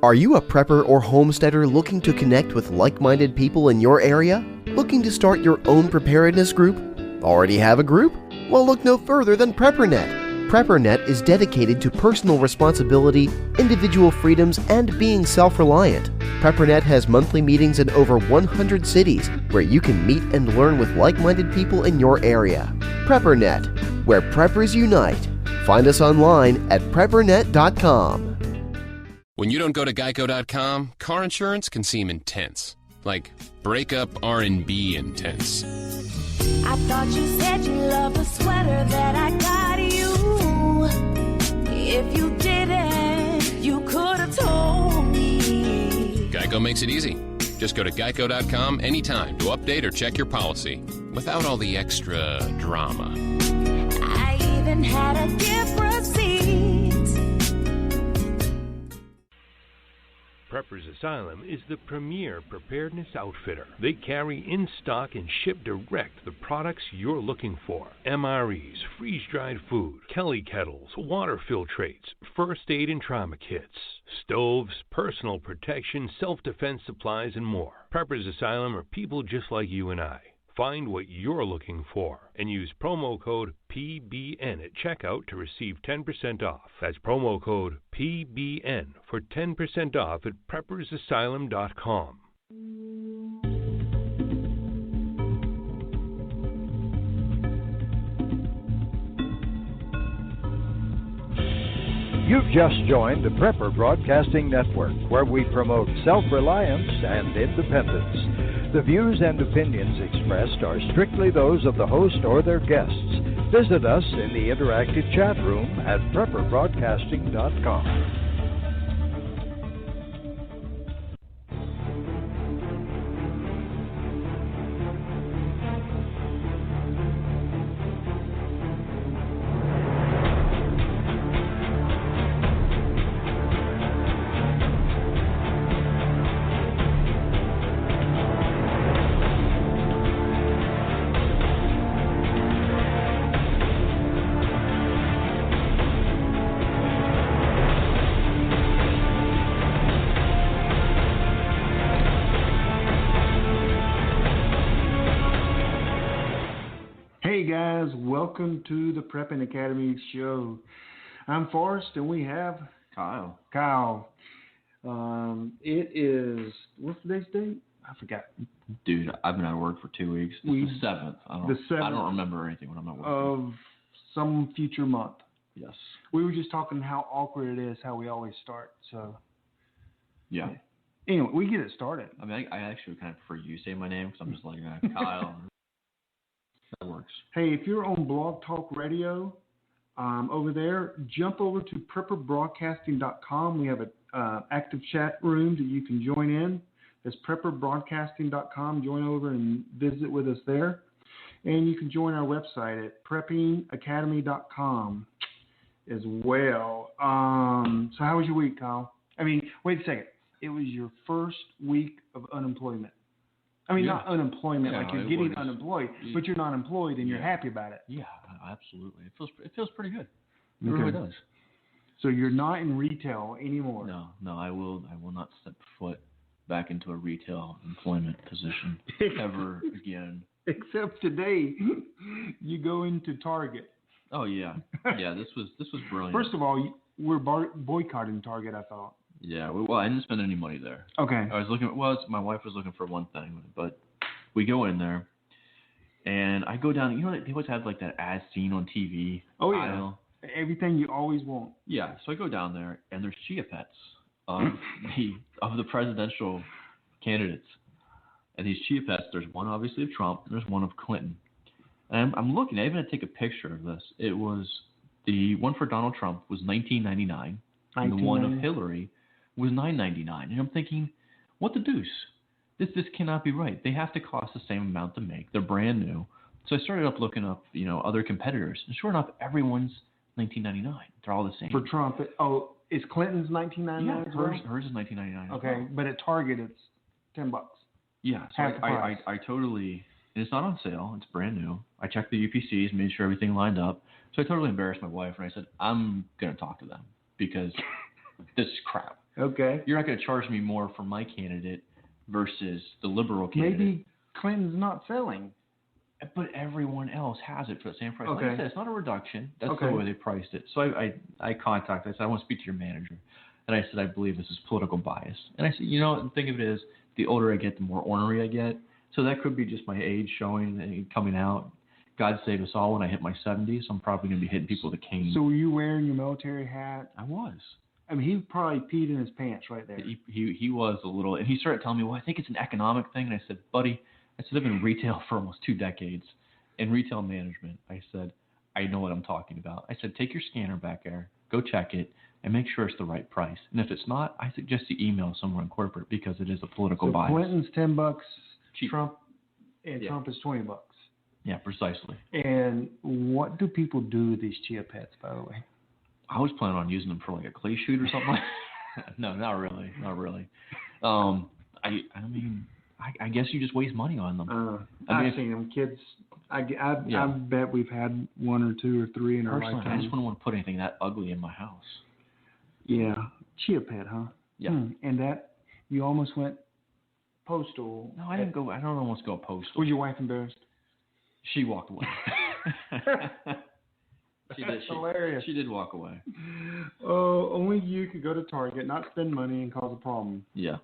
Are you a prepper or homesteader looking to connect with like-minded people in your area? Looking to start your own preparedness group? Already have a group? Well, look no further than PrepperNet. PrepperNet is dedicated to personal responsibility, individual freedoms, and being self-reliant. PrepperNet has monthly meetings in over 100 cities where you can meet and learn with like-minded people in your area. PrepperNet, where preppers unite. Find us online at preppernet.com. When you don't go to Geico.com, car insurance can seem intense. Like breakup R&B intense. I thought you said you loved the sweater that I got you. If you didn't, you could have told me. Geico makes it easy. Just go to Geico.com anytime to update or check your policy without all the extra drama. I even had a gift receipt. Preppers Asylum is the premier preparedness outfitter. They carry in stock and ship direct the products you're looking for. MREs, freeze-dried food, Kelly kettles, water filtrates, first aid and trauma kits, stoves, personal protection, self-defense supplies, and more. Preppers Asylum are people just like you and I. Find what you're looking for and use promo code PBN at checkout to receive 10% off. That's promo code PBN for 10% off at preppersasylum.com. You've just joined the Prepper Broadcasting Network, where we promote self-reliance and independence. The views and opinions expressed are strictly those of the host or their guests. Visit us in the interactive chat room at prepperbroadcasting.com. Hey guys, welcome to the Prepping Academy show. I'm Forrest and we have Kyle. It is, what's today's date? I forgot. Dude, I've been out of work for 2 weeks. It's the 7th. I don't remember anything when I'm at work. Of some future month. Yes. We were just talking how awkward it is, how we always start. So. Yeah. Anyway, we get it started. I mean, I actually kind of prefer you say my name because I'm just like Kyle. That works. Hey, if you're on Blog Talk Radio over there, jump over to prepperbroadcasting.com. We have an active chat room that you can join in. That's prepperbroadcasting.com. Join over and visit with us there. And you can join our website at preppingacademy.com as well. So how was your week, Kyle? I mean, wait a second. It was your first week of unemployment. I mean, not unemployment, like you're getting unemployed, but you're not employed and you're happy about it. Yeah, absolutely. It feels pretty good. It really does. So you're not in retail anymore. No, I will not step foot back into a retail employment position ever again. Except today, you go into Target. Oh yeah, This was brilliant. First of all, we're boycotting Target. I thought. Yeah, well, I didn't spend any money there. Okay. I was looking. Well, my wife was looking for one thing, but we go in there, and I go down. You know, they always have like that as seen on TV. Oh yeah. aisle. Everything you always want. Yeah. So I go down there, and there's chia pets of the presidential candidates, and these chia pets. There's one obviously of Trump, and there's one of Clinton. And I'm looking. I even had to take a picture of this. It was the one for Donald Trump was $19.99, and the one of Hillary was $9.99, and I'm thinking, what the deuce? This cannot be right. They have to cost the same amount to make. They're brand new. So I started looking up, other competitors, and sure enough, everyone's $19.99. They're all the same. For Trump, is Clinton's $19.99? Yeah, hers is $19.99. Okay, but at Target it's $10. Yeah, so I totally, and it's not on sale. It's brand new. I checked the UPCs, made sure everything lined up. So I totally embarrassed my wife, and I said, I'm gonna talk to them because this is crap. Okay. You're not going to charge me more for my candidate versus the liberal candidate. Maybe Clinton's not selling. But everyone else has it for the same price. Okay. Like I said, it's not a reduction. That's Okay. the way they priced it. So I contacted. I said, I want to speak to your manager. And I said, I believe this is political bias. And I said, you know, the thing of it is, the older I get, the more ornery I get. So that could be just my age showing and coming out. God save us all when I hit my 70s. I'm probably going to be hitting people with a cane. So were you wearing your military hat? I was. I mean, he probably peed in his pants right there. He was a little, and he started telling me, well, I think it's an economic thing. And I said, buddy, I said, I've been in retail for almost 2 decades. In retail management, I said, I know what I'm talking about. I said, take your scanner back there, go check it, and make sure it's the right price. And if it's not, I suggest you email someone in corporate because it is a political bias. Clinton's $10, Cheap. Trump is $20. Yeah, precisely. And what do people do with these chia pets, by the way? I was planning on using them for like a clay shoot or something. No, not really. I mean, I guess you just waste money on them. I've seen them. Kids, I bet we've had 1 or 2 or 3 in our Personally, lifetime. I just wouldn't want to put anything that ugly in my house. Yeah. Chia pet, huh? Yeah. And that, you almost went postal. No, I didn't go. I don't almost go postal. Was your wife embarrassed? She walked away. She did. Hilarious. She did walk away. Oh, only you could go to Target, not spend money, and cause a problem. Yeah.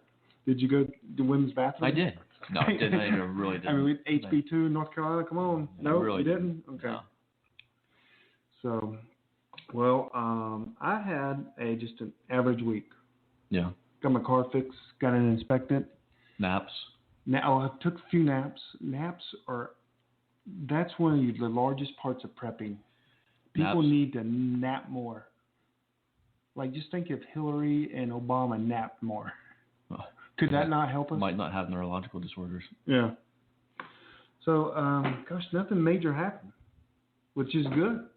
Did you go to the women's bathroom? I did. No, I didn't. I really didn't. I mean, HB2, North Carolina, come on. No, really you didn't? Okay. No. So, well, I had just an average week. Yeah. Got my car fixed, got it inspected. Naps. Now, I took a few naps. That's one of the largest parts of prepping. People Naps. need to nap more. Like, just think if Hillary and Obama napped more. Could that not help us? Might not have neurological disorders. Yeah. So, gosh, nothing major happened, which is good.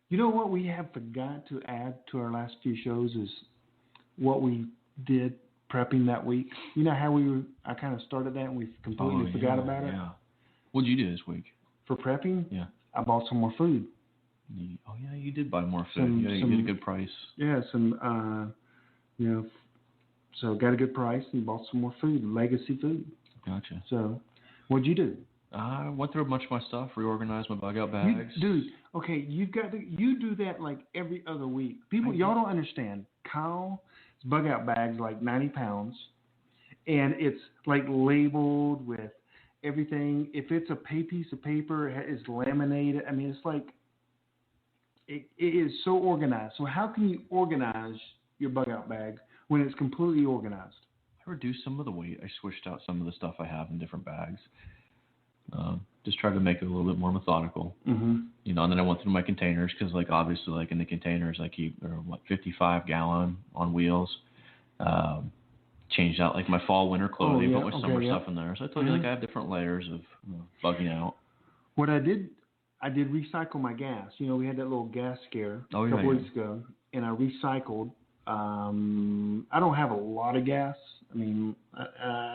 You know what we have forgot to add to our last few shows is what we did prepping that week. You know how I kind of started that and we completely forgot about it? Yeah. What did you do this week? For prepping? Yeah. I bought some more food. Oh, yeah, you did buy more food. You get a good price. Yeah, so got a good price and bought some more food, legacy food. Gotcha. So, what'd you do? I went through a bunch of my stuff, reorganized my bug out bags. Dude, okay, you do that like every other week. Y'all don't understand. Kyle's bug out bag's like 90 pounds, and it's like labeled with everything. If it's a piece of paper, it's laminated. I mean, it's like it is so organized. So how can you organize your bug out bag when it's completely organized? I reduced some of the weight. I switched out some of the stuff I have in different bags. Just tried to make it a little bit more methodical. Mm-hmm. You know, and then I went through my containers because, like, obviously, like in the containers, I keep 55-gallon on wheels. Changed out like my fall/winter clothing, put my summer stuff in there. So I told you, like, I have different layers of bugging out. What I did recycle my gas. You know, we had that little gas scare a couple weeks ago, and I recycled. I don't have a lot of gas. I mean,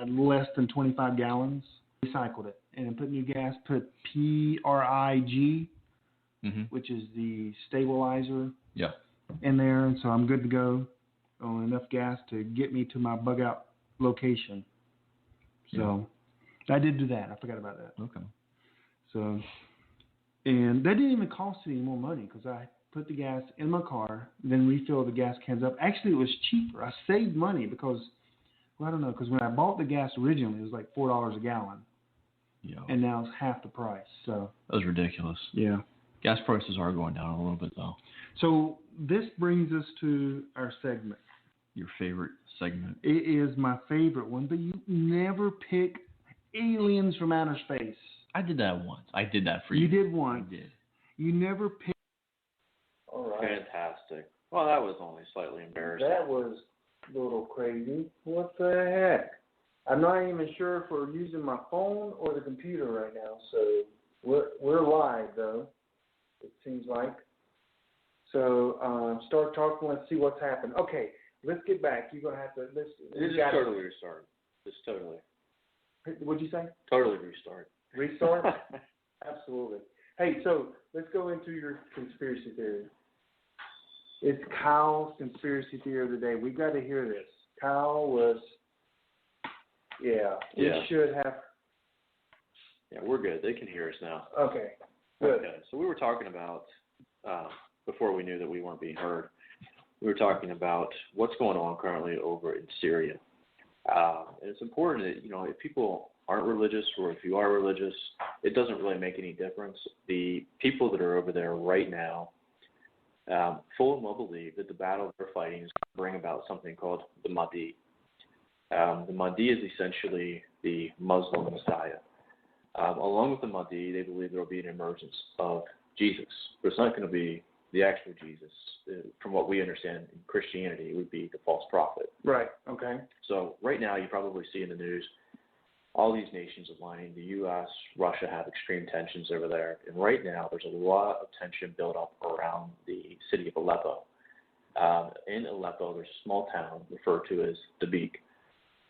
less than 25 gallons. Recycled it and then put new gas. Put PRIG, which is the stabilizer. Yeah. In there, and so I'm good to go on enough gas to get me to my bug out location. So I did do that. I forgot about that. Okay. So, and that didn't even cost any more money because I put the gas in my car, then refill the gas cans up. Actually, it was cheaper. I saved money because, well, I don't know, because when I bought the gas originally, it was like $4 a gallon. Yeah. And now it's half the price. So that was ridiculous. Yeah. Gas prices are going down a little bit, though. So this brings us to our segment. Your favorite segment? It is my favorite one, but you never pick aliens from outer space. I did that once. I did that for you. You did once. I did. You never pick. All right. Fantastic. Well, that was only slightly embarrassing. That was a little crazy. What the heck? I'm not even sure if we're using my phone or the computer right now, so we're live, though, it seems like. So start talking. Let's see what's happened. Okay, let's get back. You're going to have to – Just totally restart. Just totally. What'd you say? Totally restart. Restart? Absolutely. Hey, so let's go into your conspiracy theory. It's Kyle's conspiracy theory of the day. We got to hear this. Kyle was, we should have. Yeah, we're good. They can hear us now. Okay, good. Okay, so we were talking about, before we knew that we weren't being heard, we were talking about what's going on currently over in Syria. And it's important that, if people aren't religious or if you are religious, it doesn't really make any difference. The people that are over there right now full and well believe that the battle they're fighting is going to bring about something called the Mahdi. The Mahdi is essentially the Muslim Messiah. Along with the Mahdi, they believe there will be an emergence of Jesus, but it's not going to be the actual Jesus. From what we understand in Christianity, it would be the false prophet. Right, okay. So right now you probably see in the news all these nations aligning. The U.S., Russia have extreme tensions over there. And right now there's a lot of tension built up around the city of Aleppo. In Aleppo, there's a small town referred to as Dabiq.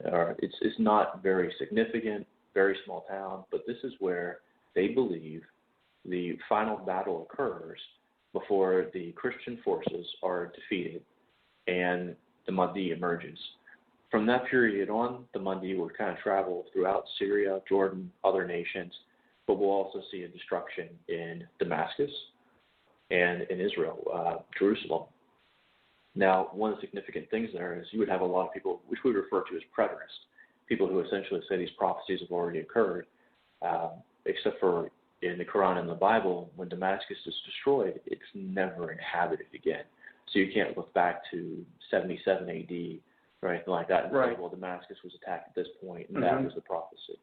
It's not very significant, very small town, but this is where they believe the final battle occurs before the Christian forces are defeated and the Mahdi emerges. From that period on, the Mahdi will kind of travel throughout Syria, Jordan, other nations, but we'll also see a destruction in Damascus and in Israel, Jerusalem. Now, one of the significant things there is you would have a lot of people, which we refer to as preterists, people who essentially say these prophecies have already occurred, except for in the Quran and the Bible, when Damascus is destroyed, it's never inhabited again. So you can't look back to 77 A.D., or anything like that, and say, well, Damascus was attacked at this point, and that was the prophecy.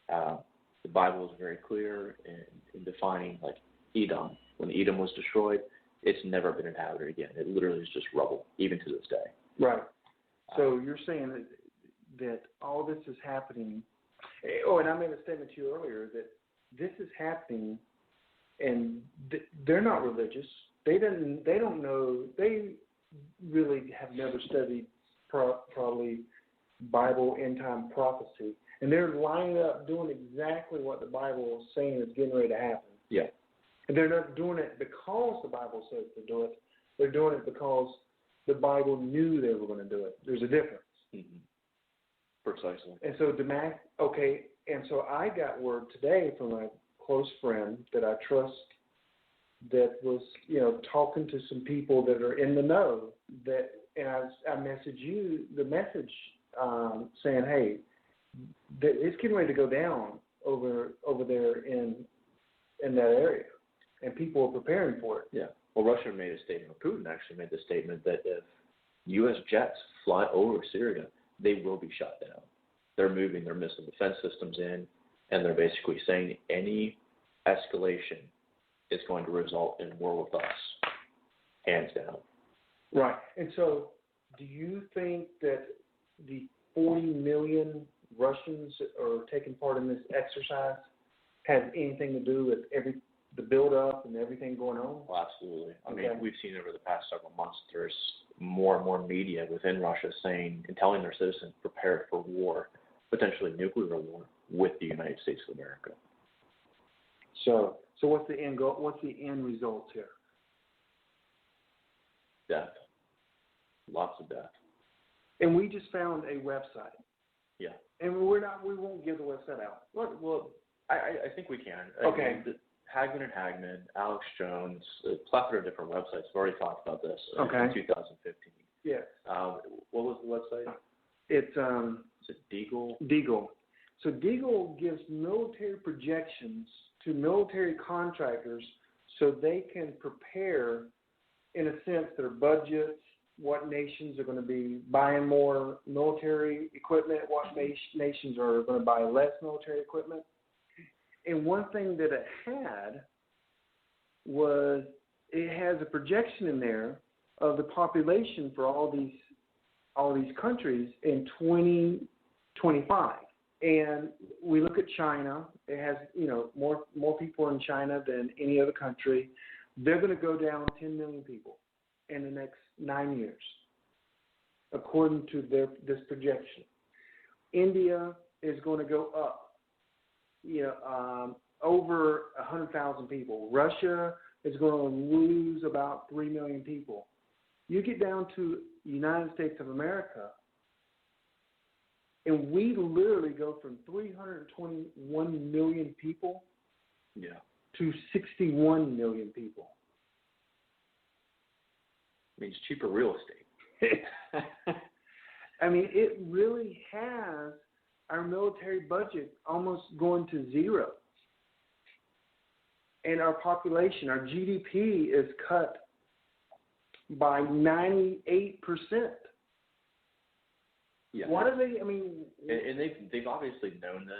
The Bible is very clear in defining, like, Edom. When Edom was destroyed, it's never been inhabited again. It literally is just rubble, even to this day. Right. So you're saying that all this is happening. Oh, and I made a statement to you earlier that this is happening, and they're not religious. They don't know. They really have never studied probably Bible end time prophecy, and they're lining up doing exactly what the Bible is saying is getting ready to happen. Yeah. And they're not doing it because the Bible says to do it. They're doing it because the Bible knew they were going to do it. There's a difference. Mm-hmm. Precisely. And so and so I got word today from a close friend that I trust that was, talking to some people that are in the know, and I messaged you the message saying, hey, it's getting ready to go down over there in that area, and people are preparing for it. Yeah. Well, Russia made a statement, Putin actually made the statement that if U.S. jets fly over Syria, they will be shot down. They're moving their missile defense systems in, and they're basically saying any escalation is going to result in war with us, hands down. Right. And so do you think that the 40 million Russians are taking part in this exercise has anything to do with the build-up and everything going on? Well, absolutely. I mean, we've seen over the past several months there's more and more media within Russia saying and telling their citizens prepare for war, potentially nuclear war, with the United States of America. So what's the end goal? What's the end result here? Death. Lots of death. And we just found a website. Yeah. And we won't give the website out. Well, I think we can. Okay. Hagman and Hagman, Alex Jones, a plethora of different websites have already talked about this in 2015. Yes. What was the website? It's Is it Deagle? Deagle. So Deagle gives military projections to military contractors so they can prepare, in a sense, their budgets, what nations are going to be buying more military equipment, what nations are going to buy less military equipment. And one thing that it had was it has a projection in there of the population for all these countries in 2025. And we look at China. It has, more people in China than any other country. They're going to go down 10 million people in the next 9 years, according to this projection. India is going to go up, over 100,000 people. Russia is going to lose about 3 million people. You get down to the United States of America, and we literally go from 321 million people to 61 million people. Means cheaper real estate. I mean, it really has our military budget almost going to zero. And our population, our GDP is cut by 98%. Yeah. What are they? I mean, and they've obviously known this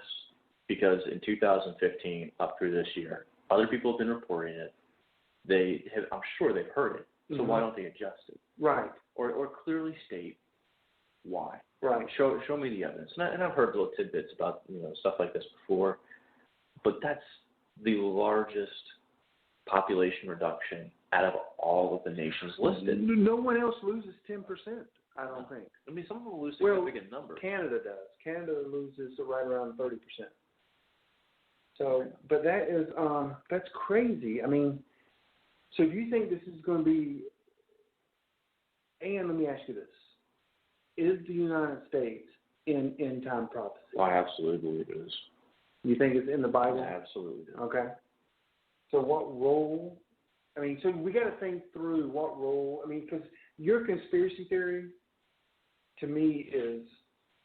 because in 2015 up through this year, other people have been reporting it. I'm sure they've heard it. So why don't they adjust it? Right. Or clearly state why. Right. Show me the evidence. And I've heard little tidbits about stuff like this before, but that's the largest population reduction out of all of the nations listed. No one else loses 10%. I don't think. I mean, some of them lose Well, significant numbers. Canada does. Canada loses right around 30%. So, but that is that's crazy. I mean, so do you think this is going to be? And let me ask you this: is the United States in end time prophecy? I absolutely believe it is. You think it's in the Bible? I absolutely do. Okay. So what role? I mean, so we got to think through what role. I mean, because your conspiracy theory, to me, is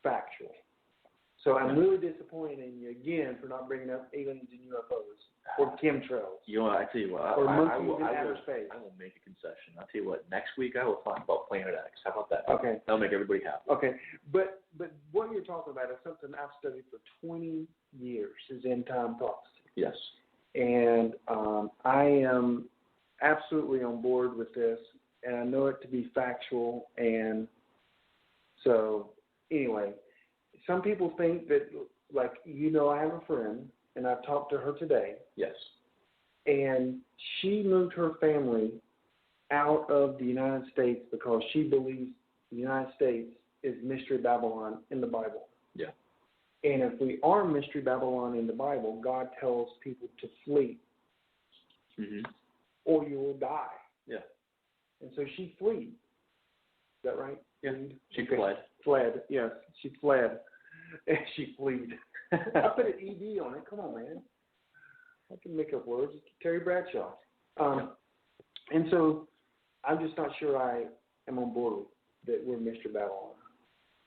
factual. So I'm really disappointed in you again for not bringing up aliens and UFOs or chemtrails. I tell you what, or I monkeys will in outer space. I will make a concession. I'll tell you what, next week I will talk about Planet X. How about that? Okay. That'll make everybody happy. Okay, but what you're talking about is something I've studied for 20 years, is end time prophecy. Yes. And I am absolutely on board with this, and I know it to be factual. And so, anyway, some people think that, like, I have a friend, and I've talked to her today. Yes. And she moved her family out of the United States because she believes the United States is Mystery Babylon in the Bible. Yeah. And if we are Mystery Babylon in the Bible, God tells people to flee, or you will die. Yeah. And so she fled. Is that right? Yeah. She fled. Fled. Yes, she fled. She fled. I put an ED on it. Come on, man. I can make up words. Terry Bradshaw. And so I'm just not sure I am on board with that we're Mystery Babylon.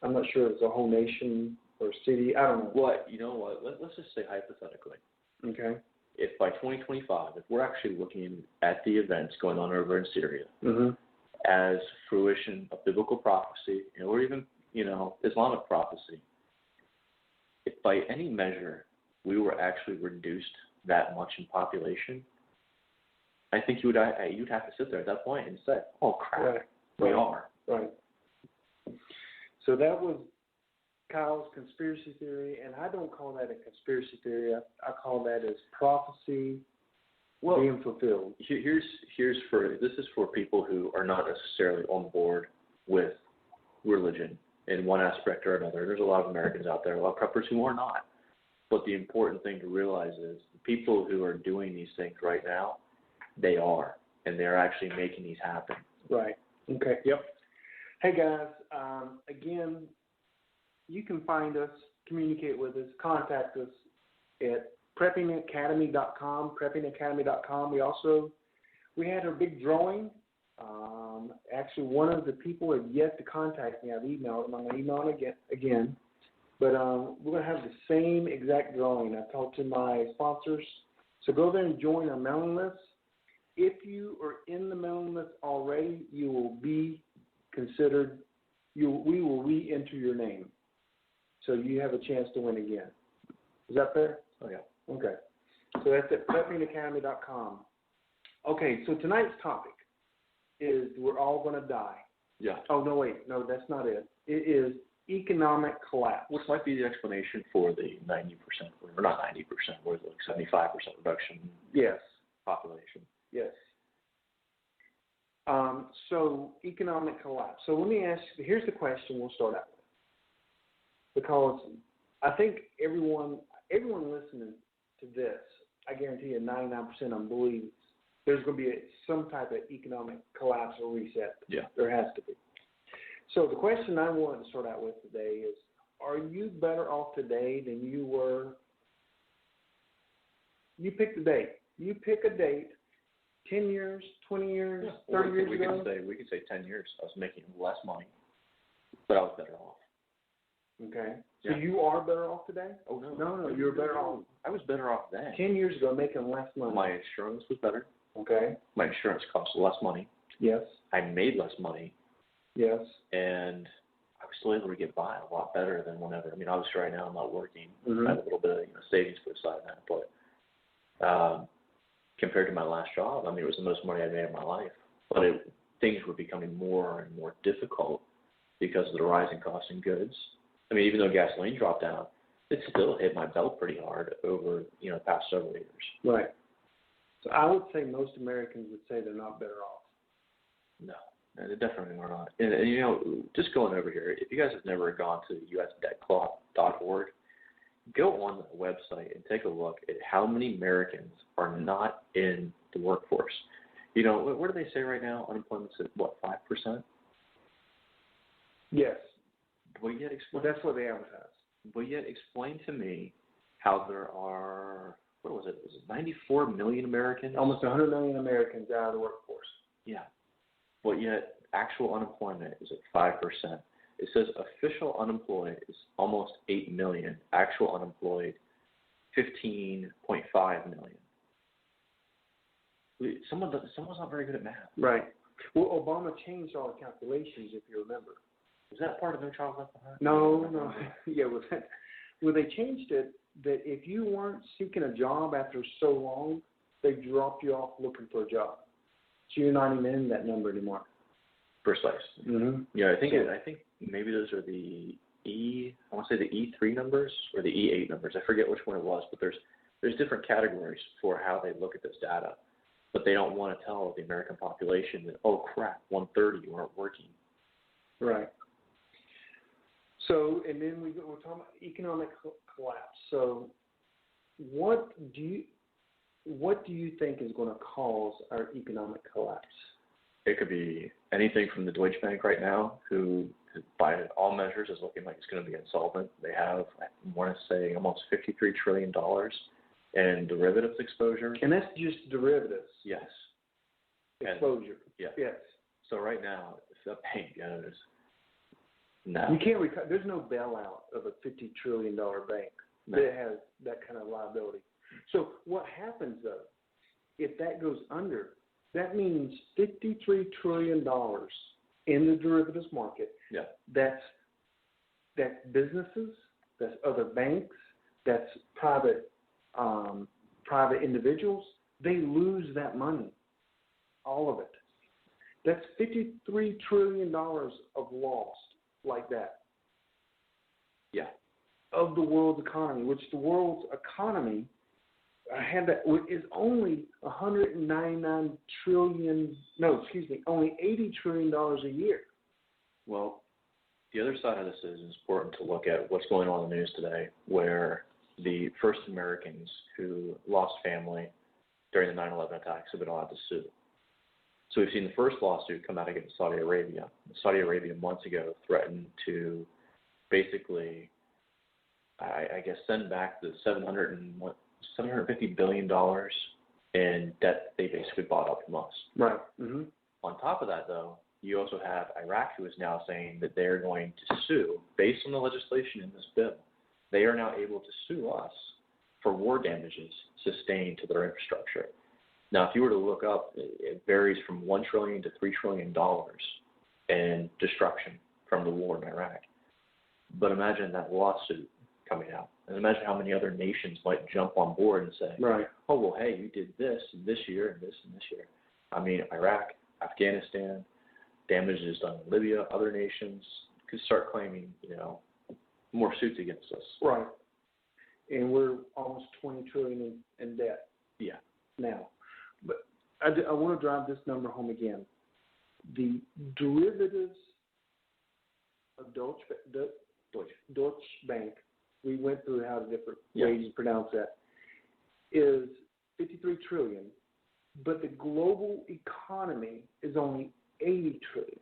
I'm not sure it's a whole nation or city. I don't know. Well, you know what? Let's just say hypothetically. Okay. If by 2025, if we're actually looking at the events going on over in Syria as fruition of biblical prophecy, or even, Islamic prophecy, if by any measure we were actually reduced that much in population, I think you'd have to sit there at that point and say, "Oh crap, we are." Right. So that was Kyle's conspiracy theory, and I don't call that a conspiracy theory. I call that as prophecy being fulfilled. This is for people who are not necessarily on board with religion in one aspect or another. There's a lot of Americans out there, a lot of preppers who are not. But the important thing to realize is the people who are doing these things right now, they are, and they're actually making these happen. Right. Okay. Yep. Hey guys, again, you can find us, communicate with us, contact us at preppingacademy.com, preppingacademy.com. We had our big drawing. Actually, one of the people have yet to contact me. I've emailed them. I'm going to email them again. But we're going to have the same exact drawing. I've talked to my sponsors. So go there and join our mailing list. If you are in the mailing list already, you will be considered, we will re-enter your name. So you have a chance to win again. Is that fair? Oh, yeah. Okay. So that's at preppingacademy.com. Okay, so tonight's topic is we're all going to die. Yeah. Oh, no, wait. No, that's not it. It is economic collapse. Which might be the explanation for the 90%, or not 90%, or like 75% reduction in population. Yes. So economic collapse. So let me ask you, here's the question we'll start out with. Because I think everyone listening to this, I guarantee you 99% of them believes there's going to be some type of economic collapse or reset. Yeah. There has to be. So the question I wanted to start out with today is, are you better off today than you were? You pick the date. You pick a date, 10 years, 20 years, 30 years ago? We could say 10 years. I was making less money, but I was better off. Okay. Yeah. So you are better off today? Oh, no. No, you're better off. I was better off then. 10 years ago, making less money. My insurance was better. Okay. My insurance cost less money. Yes. I made less money. Yes. And I was still able to get by a lot better than whenever. I mean, obviously right now I'm not working. Mm-hmm. I have a little bit of savings put aside now, but compared to my last job, I mean, it was the most money I made in my life. But things were becoming more and more difficult because of the rising costs in goods. I mean, even though gasoline dropped down, it still hit my belt pretty hard over the past several years. Right. So I would say most Americans would say they're not better off. No, they definitely are not. And just going over here, if you guys have never gone to usdebtclock.org, go on the website and take a look at how many Americans are not in the workforce. What do they say right now? Unemployment's at, 5%? Yes. Well, yet explain. That's what they advertise. But yet explain to me how there are, what was it? Was it 94 million Americans? Almost 100 million Americans out of the workforce. Yeah. But yet actual unemployment is at 5%. It says official unemployed is almost 8 million. Actual unemployed, 15.5 million. Someone's not very good at math. Right. Well, Obama changed all the calculations, if you remember. Was that part of No Child Left Behind? No. Yeah, well, they changed it that if you weren't seeking a job after so long, they dropped you off looking for a job. So you're not even in that number anymore. Precise. Mm-hmm. Yeah, I think maybe those are the I want to say the E3 numbers or the E8 numbers. I forget which one it was, but there's different categories for how they look at this data. But they don't want to tell the American population that, oh crap, 1/3 you aren't working. Right. So, and then we're talking about economic collapse. So, what do you think is going to cause our economic collapse? It could be anything from the Deutsche Bank right now, who by all measures is looking like it's going to be insolvent. They have, I want to say, almost $53 trillion in derivatives exposure. And that's just derivatives. Yes. Exposure. Yeah. Yes. So right now, if that bank goes, no. You can't recover. There's no bailout of a $50 trillion bank that has that kind of liability. So what happens, though, if that goes under, that means $53 trillion in the derivatives market. Yeah. That's businesses, that's other banks, that's private individuals. They lose that money, all of it. That's $53 trillion of loss like that. Yeah. Of the world's economy, which the world's economy is only $199 trillion. No, excuse me, only $80 trillion a year. Well, the other side of this is it's important to look at what's going on in the news today, where the first Americans who lost family during the 9/11 attacks have been allowed to sue. So we've seen the first lawsuit come out against Saudi Arabia. Saudi Arabia months ago threatened to basically, I guess, send back the $750 billion in debt they basically bought up from us. Right. Mm-hmm. On top of that, though, you also have Iraq, who is now saying that they're going to sue, based on the legislation in this bill. They are now able to sue us for war damages sustained to their infrastructure. Now, if you were to look up, it varies from $1 trillion to $3 trillion in destruction from the war in Iraq. But imagine that lawsuit coming out. And imagine how many other nations might jump on board and say, right. Oh, well, hey, you did this year and this year. I mean, Iraq, Afghanistan, damages done in Libya, other nations could start claiming, more suits against us. Right. And we're almost $20 trillion in debt. Yeah. Now. But I want to drive this number home again. The derivatives of Deutsche Bank, we went through how the different ways to pronounce that, is $53 trillion. but the global economy is only 80 trillion.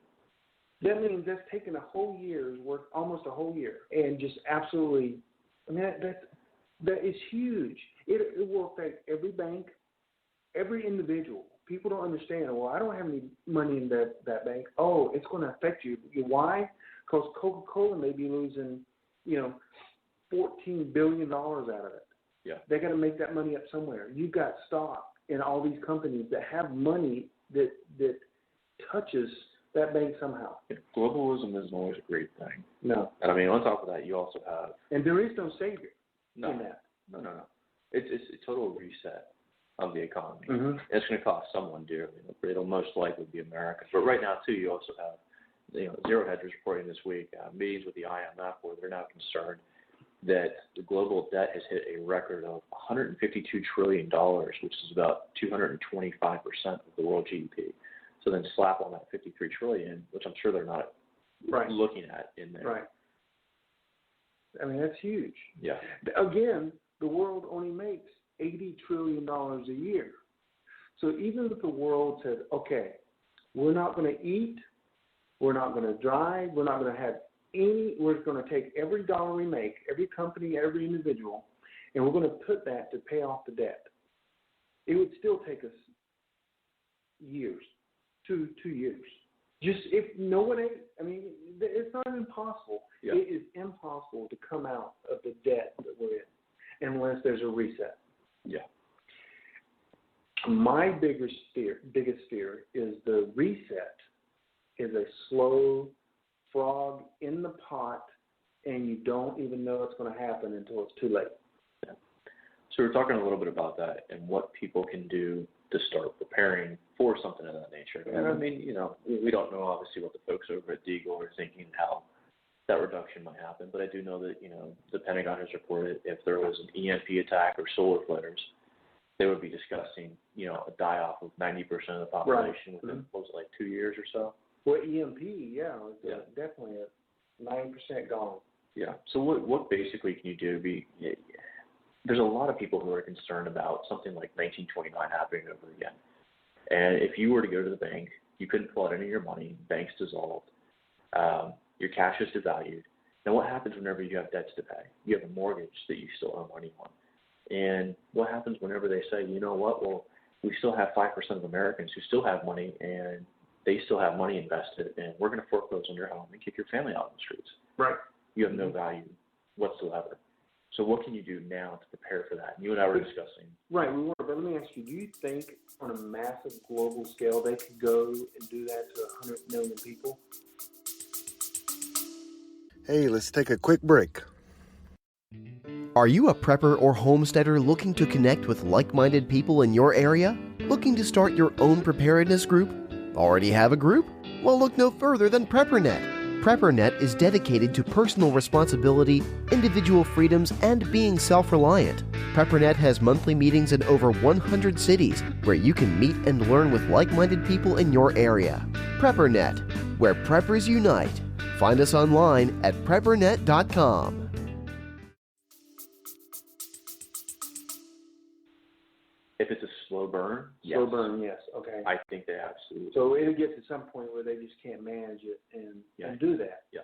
That means that's taken a whole year's work, almost a whole year, and just absolutely, I mean, that is huge. It will affect every bank, every individual. People don't understand, well, I don't have any money in that bank. Oh, it's going to affect you. Why? Because Coca-Cola may be losing, $14 billion out of it. Yeah. They got to make that money up somewhere. You've got stock in all these companies that have money that touches that bank somehow. Yeah, globalism isn't always a great thing. No. And I mean, on top of that, you also have... And there is no savior in that. No. It's a total reset of the economy. Mm-hmm. It's going to cost someone dearly. It'll most likely be America. But right now, too, you also have, Zero Hedge is reporting this week, meetings with the IMF where they're now concerned that the global debt has hit a record of $152 trillion, which is about 225% of the world GDP. So then slap on that $53 trillion, which I'm sure they're not looking at in there. Right. I mean, that's huge. Yeah. Again, the world only makes $80 trillion a year. So even if the world said, okay, we're not going to eat, we're not going to drive, we're not going to have we're going to take every dollar we make, every company, every individual, and we're going to put that to pay off the debt. It would still take us years, two years. Just if no one, it's not impossible. Yeah. It is impossible to come out of the debt that we're in unless there's a reset. Yeah. My biggest fear is the reset is a slow frog in the pot, and you don't even know it's going to happen until it's too late. Yeah. So we're talking a little bit about that and what people can do to start preparing for something of that nature. And I mean, we don't know obviously what the folks over at Deagle are thinking how that reduction might happen, but I do know that, the Pentagon has reported if there was an EMP attack or solar flares, they would be discussing, a die-off of 90% of the population within, what was it, like 2 years or so? Well, EMP, definitely a 9% gone. Yeah. So what basically can you do? There's a lot of people who are concerned about something like 1929 happening over again. And if you were to go to the bank, you couldn't pull out any of your money, banks dissolved, your cash is devalued. Now what happens whenever you have debts to pay? You have a mortgage that you still owe money on. And what happens whenever they say, you know what, well, we still have 5% of Americans who still have money and they still have money invested, and we're going to foreclose on your home and kick your family out on the streets. Right. You have no value whatsoever. So what can you do now to prepare for that? And you and I were discussing. Right, we were, but let me ask you, do you think on a massive global scale they could go and do that to 100 million people? Hey, let's take a quick break. Are you a prepper or homesteader looking to connect with like-minded people in your area? Looking to start your own preparedness group? Already have a group? Well, look no further than PrepperNet. PrepperNet is dedicated to personal responsibility, individual freedoms, and being self-reliant. PrepperNet has monthly meetings in over 100 cities where you can meet and learn with like-minded people in your area. PrepperNet, where preppers unite. Find us online at preppernet.com. If it's a slow burn, yes. Slow burn, yes. Okay. I think they absolutely. So it'll get to some point where they just can't manage it and do that. Yeah.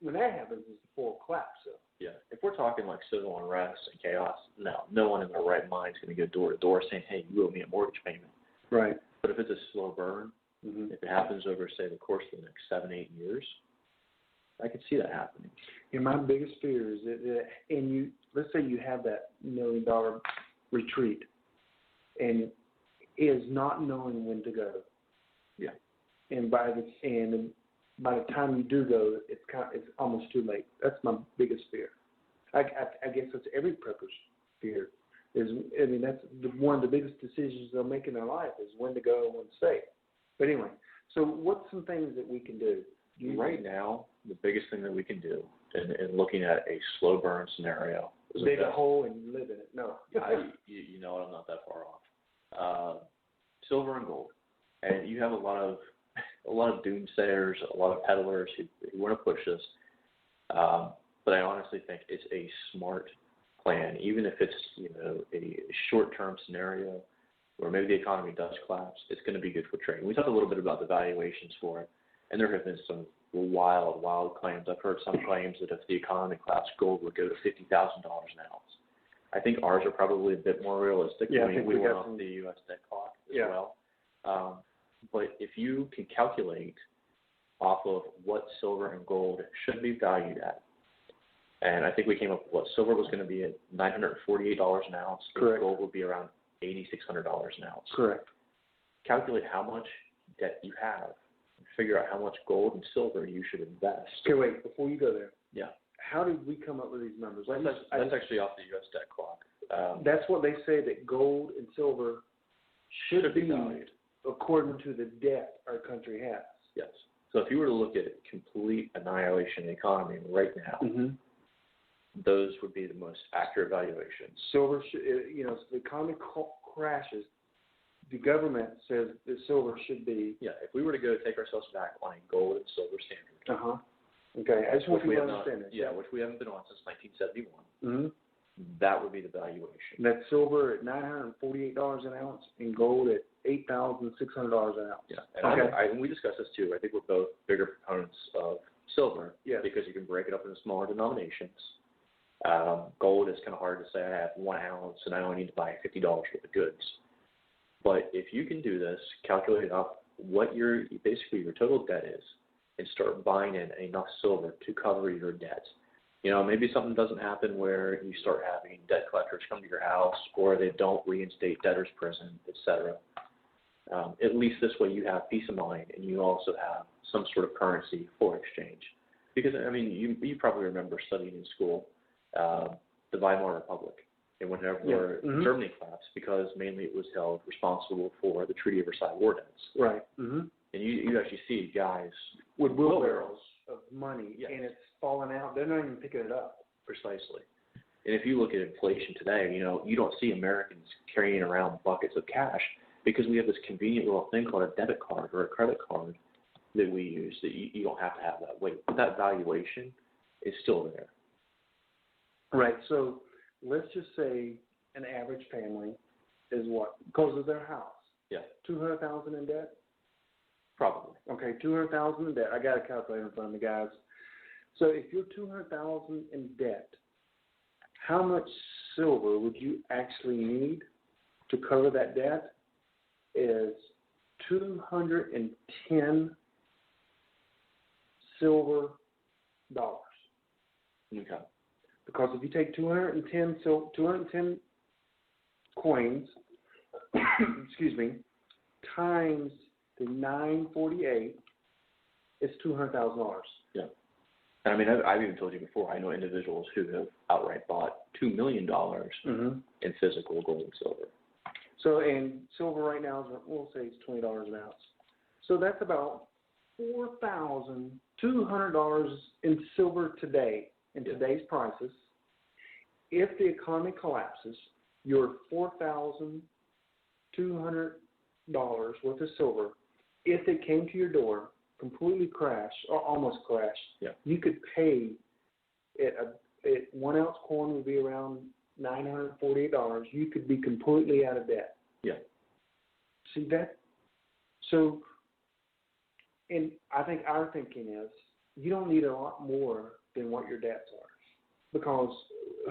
When that happens, it's the full collapse. So. Yeah. If we're talking like civil unrest and chaos, no one in their right mind is going to go door to door saying, "Hey, you owe me a mortgage payment." Right. But if it's a slow burn, if it happens over, say, the course of the next 7-8 years, I could see that happening. And my biggest fear is that, let's say you have that $1 million retreat, and is not knowing when to go. Yeah. And by the time you do go, it's almost too late. That's my biggest fear. I guess that's every prepper's fear. That's one of the biggest decisions they'll make in their life is when to go and when to stay. But anyway, so what's some things that we can do? Right now, the biggest thing that we can do in looking at a slow burn scenario is dig a hole and live in it. No. You know what? I'm not that far off. Silver and gold, and you have a lot of doomsayers, a lot of peddlers who want to push this. But I honestly think it's a smart plan, even if it's a short-term scenario where maybe the economy does collapse, it's going to be good for trade. We talked a little bit about the valuations for it, and there have been some wild claims. I've heard some claims that if the economy collapsed, gold would go to $50,000 an ounce. I think ours are probably a bit more realistic. Yeah, I think we went off the U.S. debt clock as well. But if you can calculate off of what silver and gold should be valued at, and I think we came up with what silver was going to be at $948 an ounce, Correct. and gold would be around $8,600 an ounce. Correct. Calculate how much debt you have, and figure out how much gold and silver you should invest. Okay, wait, before you go there. Yeah. How did we come up with these numbers? That's actually off the U.S. debt clock. That's what they say, that gold and silver should be valued according to the debt our country has. Yes. So if you were to look at complete annihilation of the economy right now, those would be the most accurate valuations. Silver, if the economy crashes, the government says that silver should be. Yeah, if we were to go take ourselves back on a gold and silver standard. Okay, I just want you to understand this. Yeah, which we haven't been on since 1971. That would be the valuation. That silver at $948 an ounce and gold at $8,600 an ounce. Yeah, and we discussed this too. I think we're both bigger proponents of silver because you can break it up into smaller denominations. Gold is kind of hard to say. I have 1 ounce and I only need to buy $50 worth of goods. But if you can do this, calculate up what your total debt is, and start buying in enough silver to cover your debt. Maybe something doesn't happen where you start having debt collectors come to your house, or they don't reinstate debtors prison, etc. At least this way you have peace of mind, and you also have some sort of currency for exchange. Because you probably remember studying in school the Weimar Republic, and whenever Germany collapsed, because mainly it was held responsible for the Treaty of Versailles war debts. Right. And you actually see guys with wheelbarrows of money, and it's falling out. They're not even picking it up. Precisely. And if you look at inflation today, you don't see Americans carrying around buckets of cash because we have this convenient little thing called a debit card or a credit card that we use that you don't have to have that weight. But that valuation is still there. Right. So let's just say an average family is what? Because of their house. Yeah. $200,000 in debt? Probably. Okay, $200,000 in debt. I got a calculator in front of me, guys. So if you're $200,000 in debt, how much silver would you actually need to cover that debt? Is 210 silver dollars. Okay. Because if you take 210 coins, excuse me, times the 948, it's $200,000. Yeah. I've even told you before, I know individuals who have outright bought $2 million in physical gold and silver. So, and silver right now, we'll say it's $20 an ounce. So that's about $4,200 in silver today, in today's prices. If the economy collapses, your $4,200 worth of silver, if it came to your door, completely crashed or almost crashed, you could pay it. 1 ounce coin would be around $948. You could be completely out of debt. Yeah. See that? So, and I think our thinking is you don't need a lot more than what your debts are, because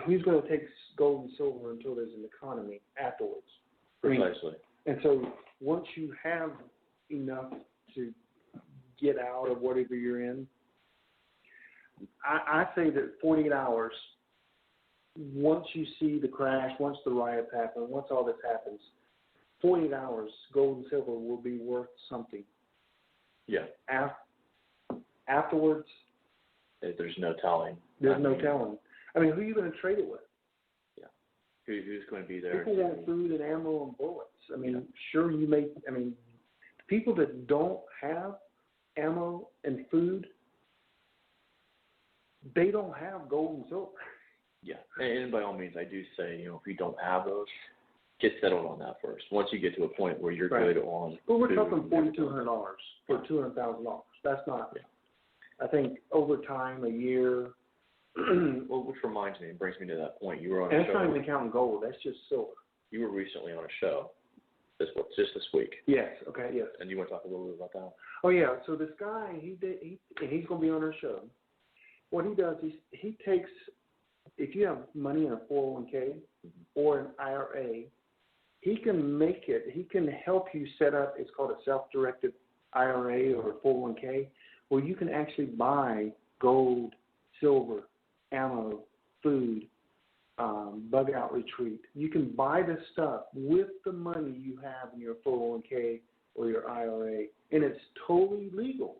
who's going to take gold and silver until there's an economy afterwards? Precisely. And so once you have enough to get out of whatever you're in, I say that 48 hours, once you see the crash, once the riots happen, once all this happens, 48 hours, gold and silver will be worth something. Yeah. Afterwards, there's no telling. There's no telling. Who are you going to trade it with? Yeah. Who's going to be there? People want food and ammo and bullets. Sure, you may. People that don't have ammo and food, they don't have gold and silver. Yeah, and by all means, I do say, if you don't have those, get settled on that first. Once you get to a point where you're good on. But we're talking $4,200 for $200,000. That's not. Yeah. I think over time, a year. Well, which reminds me, it brings me to that point. You were on a show. That's not even counting gold. That's just silver. You were recently on a show just this week. Yes. Okay. Yes. And you want to talk a little bit about that? Oh yeah. So this guy, he's going to be on our show. What he does is he takes, if you have money in a 401k or an IRA, he can help you set up. It's called a self-directed IRA or a 401k, where you can actually buy gold, silver, ammo, food, bug out retreat. You can buy this stuff with the money you have in your 401k or your IRA, and it's totally legal.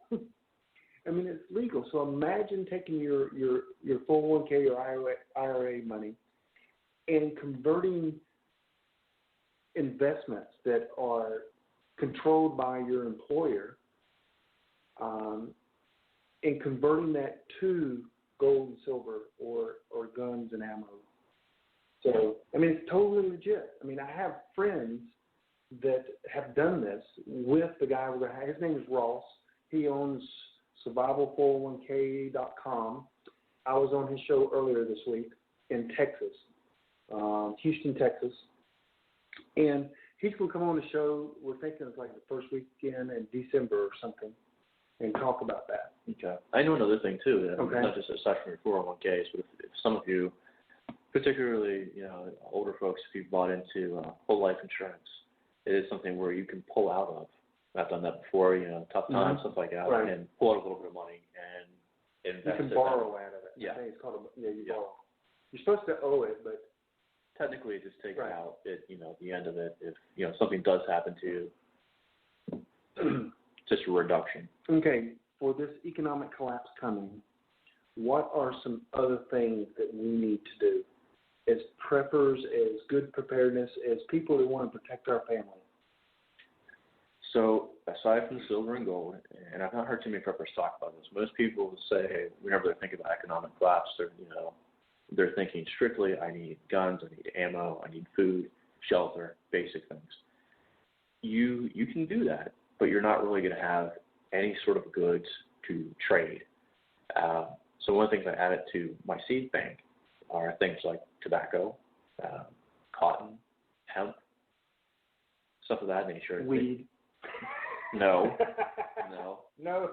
I mean, it's legal. So imagine taking your 401k or IRA money and converting investments that are controlled by your employer, and converting that to gold and silver or guns and ammo. So, I mean, it's totally legit. I mean, I have friends that have done this with the guy. His name is Ross. He owns survival401k.com. I was on his show earlier this week in Texas, Houston, Texas. And he's going to come on the show. We're thinking it's like the first weekend in December or something, and talk about that. Okay. I know another thing, too. Okay. Not just aside from your 401ks, but if some of you, particularly older folks, if you've bought into whole life insurance, it is something where you can pull out of. I've done that before, tough times, stuff like that, right. and pull out a little bit of money and invest. You can borrow out of it. Yeah. I think it's called you borrow. You're supposed to owe it, but technically it just takes right. out at the end of it if something does happen to you. Just a reduction. Okay, for this economic collapse coming, what are some other things that we need to do as preppers, as good preparedness, as people that want to protect our family? So aside from the silver and gold, and I've not heard too many preppers talk about this, most people say whenever they think about economic collapse, they're thinking strictly, I need guns, I need ammo, I need food, shelter, basic things. You can do that, but you're not really going to have any sort of goods to trade. So one of the things I added to my seed bank are things like tobacco, cotton, hemp, stuff of that nature. Weed. No. No.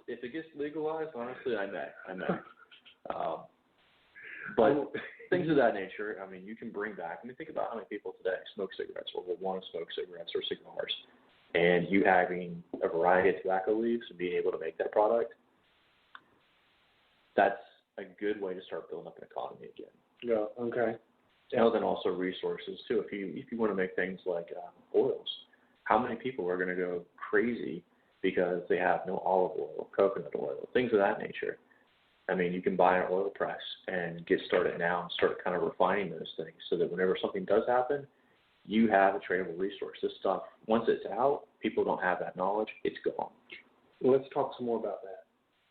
If it gets legalized, honestly, I may. But things of that nature, I mean, you can bring back. I mean, think about how many people today smoke cigarettes or will want to smoke cigarettes or cigars. And you having a variety of tobacco leaves and being able to make that product, that's a good way to start building up an economy again. Yeah, okay. And then also resources, too. If you want to make things like oils, how many people are going to go crazy because they have no olive oil, coconut oil, things of that nature? I mean, you can buy an oil press and get started now and start kind of refining those things so that whenever something does happen, you have a tradable resource. This stuff, once it's out, people don't have that knowledge, it's gone. Well, let's talk some more about that.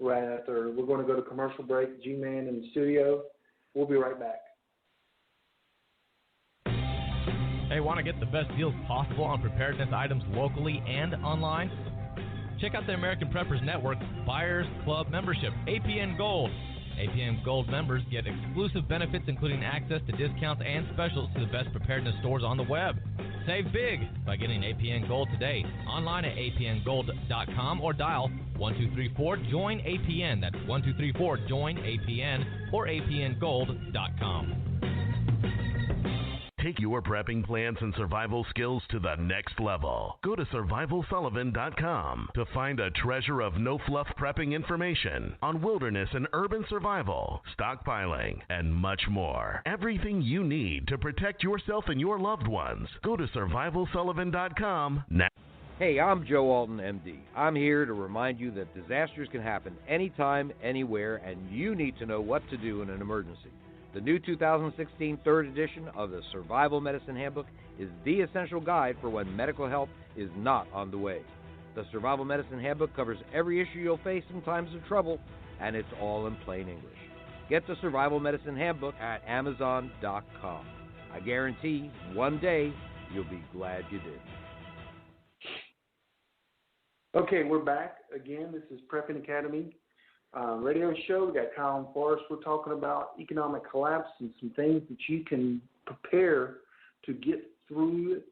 Right after, we're going to go to commercial break. G-Man in the studio. We'll be right back. Hey, want to get the best deals possible on preparedness items locally and online? Check out the American Preppers Network Buyers Club membership, APN Gold. APN Gold members get exclusive benefits, including access to discounts and specials to the best preparedness stores on the web. Save big by getting APN Gold today, online at apngold.com or dial 1234-JOIN-APN. That's 1234-JOIN-APN or apngold.com. Take your prepping plans and survival skills to the next level. Go to survivalsullivan.com to find a treasure of no-fluff prepping information on wilderness and urban survival, stockpiling, and much more. Everything you need to protect yourself and your loved ones. Go to survivalsullivan.com now. Hey, I'm Joe Alton, MD. I'm here to remind you that disasters can happen anytime, anywhere, and you need to know what to do in an emergency. The new 2016 third edition of the Survival Medicine Handbook is the essential guide for when medical help is not on the way. The Survival Medicine Handbook covers every issue you'll face in times of trouble, and it's all in plain English. Get the Survival Medicine Handbook at Amazon.com. I guarantee one day you'll be glad you did. Okay, we're back again. This is Prepping Academy radio show. We got Kyle and Forrest. We're talking about economic collapse and some things that you can prepare to get through it